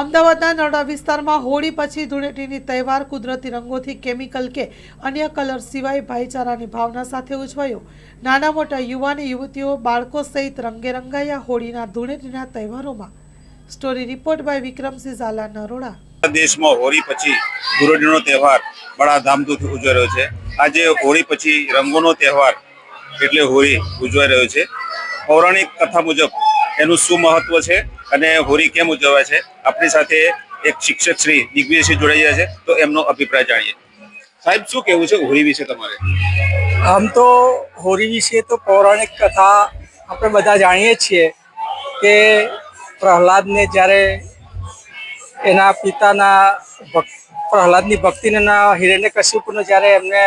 અમદાવાદના નરોડા વિસ્તારમાં હોળી પછી ધૂળેટીની તહેવાર કુદરતી રંગોથી કેમિકલ કે અન્ય કલર સિવાય ભાઈચારાની ભાવના સાથે ઉજવાયો। નાના મોટા યુવાન યુવતીઓ બાળકો સહિત રંગે રંગાયા હોળીના ધૂળેટીના તહેવારોમાં। Story report by Vikramsinh Zala, Naroda. देश में होली पछी धूळेटीनो तहेवार बड़ा धामधूमथी उजवाई रह्यो छे। आज होली पछी रंगोनो तहेवार एटले होली उजवाई रह्यो छे। पौराणिक कथा मुजब एनुं शुं महत्व छे अने होली केम उजवाय छे, आपणी साथे एक शिक्षक श्री दिग्विजयसिंह जोડાઈ રહ્યા છે, तो एमनो अभिप्राय जाणीए। साहेब, शुं कहेवुं छे होली विषे तमारे? आम तो होली विषे तो पौराणिक कथा આપણે બધા જાણીએ છીએ કે પ્રહલાદને જ્યારે એના પિતાના પ્રહલાદની ભક્તિના હિરણ્યકશ્યપુને જ્યારે એમને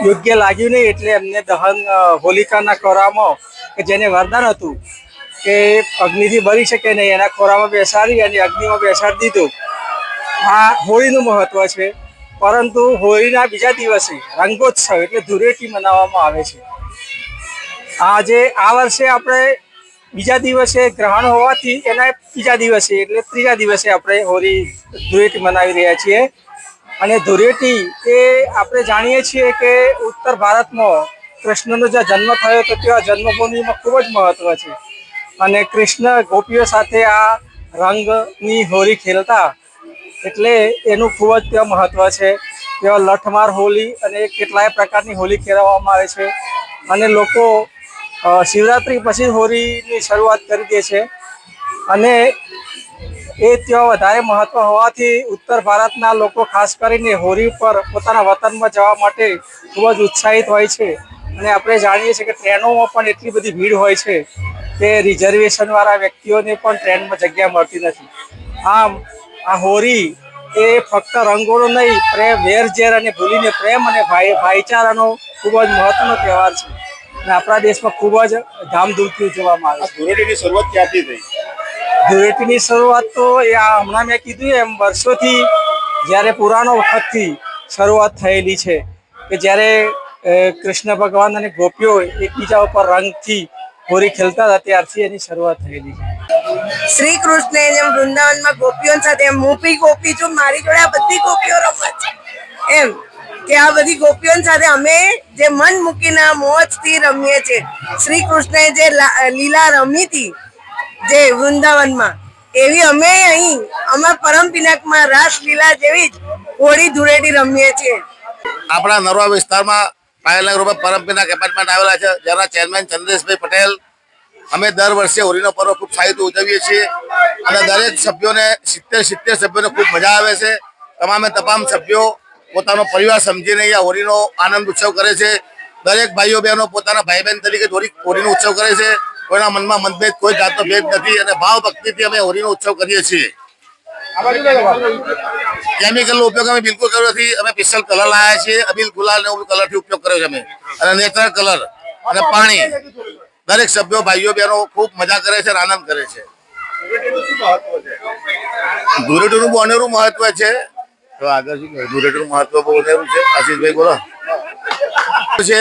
યોગ્ય લાગ્યું નહીં એટલે એમને દહન હોલિકાના ખોરામાં કે જેને વરદાન હતું કે અગ્નિથી બળી શકે નહીં એના ખોરામાં બેસાડી અને અગ્નિમાં બેસાડી દીધું। આ હોળીનું મહત્વ છે। પરંતુ હોળીના બીજા દિવસે રંગોત્સવ એટલે ધૂળેટી મનાવવામાં આવે છે। આજે આ વર્ષે આપણે બીજા દિવસે ગ્રહણ હોવાથી એના બીજા દિવસે એટલે ત્રીજા દિવસે આપણે હોળી ધૂળેટી મનાવી રહ્યા છીએ। અને ધૂળેટી એ આપણે જાણીએ છીએ કે ઉત્તર ભારતમાં કૃષ્ણનો જે જન્મ થયો હતો તે જન્મભૂમિમાં ખૂબ જ મહત્વ છે। અને કૃષ્ણ ગોપીઓ સાથે આ રંગની હોળી ખેલતા એટલે એનું ખૂબ જ ત્યાં મહત્વ છે। તેવા લઠમાર હોળી અને કેટલાય પ્રકારની હોળી ખેલવામાં આવે છે। અને લોકો શિવરાત્રી પછી હોળીની શરૂઆત કરી દે છે। અને એ ત્યાં વધારે મહત્વ હોવાથી ઉત્તર ભારતના લોકો ખાસ કરીને હોળી ઉપર પોતાના વતનમાં જવા માટે ખૂબ જ ઉત્સાહિત હોય છે। અને આપણે જાણીએ છીએ કે ટ્રેનોમાં પણ એટલી બધી ભીડ હોય છે કે રિઝર્વેશનવાળા વ્યક્તિઓને પણ ટ્રેનમાં જગ્યા મળતી નથી। આમ આ હોળી એ ફક્ત રંગોનો નહીં, પ્રેમ, વેર-ઝેર અને ભૂલીને પ્રેમ અને ભાઈચારાનો ખૂબ જ મહત્વનો તહેવાર છે અને આપણા દેશમાં ખૂબ જ ધામધૂમથી ઉજવવામાં આવે છે। ધૂળેટીની શરૂઆત ક્યાંથી થઈ? ધૂળેટીની શરૂઆત તો એ હમણાં મેં કીધું એમ વર્ષોથી જ્યારે પુરાણો વખતથી શરૂઆત થયેલી છે કે જ્યારે કૃષ્ણ ભગવાન અને ગોપીઓ એકબીજા ઉપર રંગથી હોળી ખેલતા હતા ત્યારથી એની શરૂઆત થયેલી છે। શ્રી કૃષ્ણે જેમ વૃંદાવનમાં ગોપીઓ સાથે હું બી ગોપી છું, મારી જોડે આ બધી ગોપીઓ રમે છે એમ કે આ બધી ગોપીઓ સાથે અમે જે મન મૂકીને મોજથી રમીએ છીએ। શ્રી કૃષ્ણએ જે લીલા રમી હતી જે વૃંદાવનમાં એવી અમે અહીં અમારા પરમ પિનાકમાં રાસલીલા જેવી જ હોળી ધૂળેટી રમીએ છીએ। આપણા નરોડા વિસ્તારમાં પાયલનગર ઉપર પરમ પિનાક એપાર્ટમેન્ટ આવેલા છે, જેના ચેરમેન ચંદ્રેશભાઈ પટેલ અમે દર વર્ષે હોળીનો પર્વ ખૂબ સારી રીતે ઉજવીએ છીએ અને દરેક સભ્યોને 70 સભ્યોને ખૂબ મજા આવે છે। તમામે તમામ સભ્યો પોતાનો પરિવાર સમજીને અહીંયા હોળીનો આનંદ ઉત્સવ કરે છે। દરેક ભાઈઓ બહેનો પોતાના ભાઈ બહેન તરીકે હોળીનો ઉત્સવ કરે છે। કોઈના મનમાં મતભેદ, કોઈ જાતનો ભેદ નથી અને ભાવ ભક્તિથી અમે હોળીનો ઉત્સવ કરીએ છીએ। કેમિકલનો ઉપયોગ અમે બિલકુલ કર્યો નથી। અમે સ્પેશિયલ કલર લાવ્યા છીએ, અબીલ ગુલાલ ને એવું કલરથી ઉપયોગ કર્યો છે અમે અને નેચરલ કલર અને પાણી। દરેક સભ્યો ભાઈઓ બહેનો ખૂબ મજા કરે છે અને આનંદ કરે છે। ધૂળેટીનું બહુ અનેરું મહત્વ છે। તો આગળ શું કહેવાય? ધૂળેટીનું મહત્વ બહુ અનેરું છે। આશીષભાઈ બોલો છે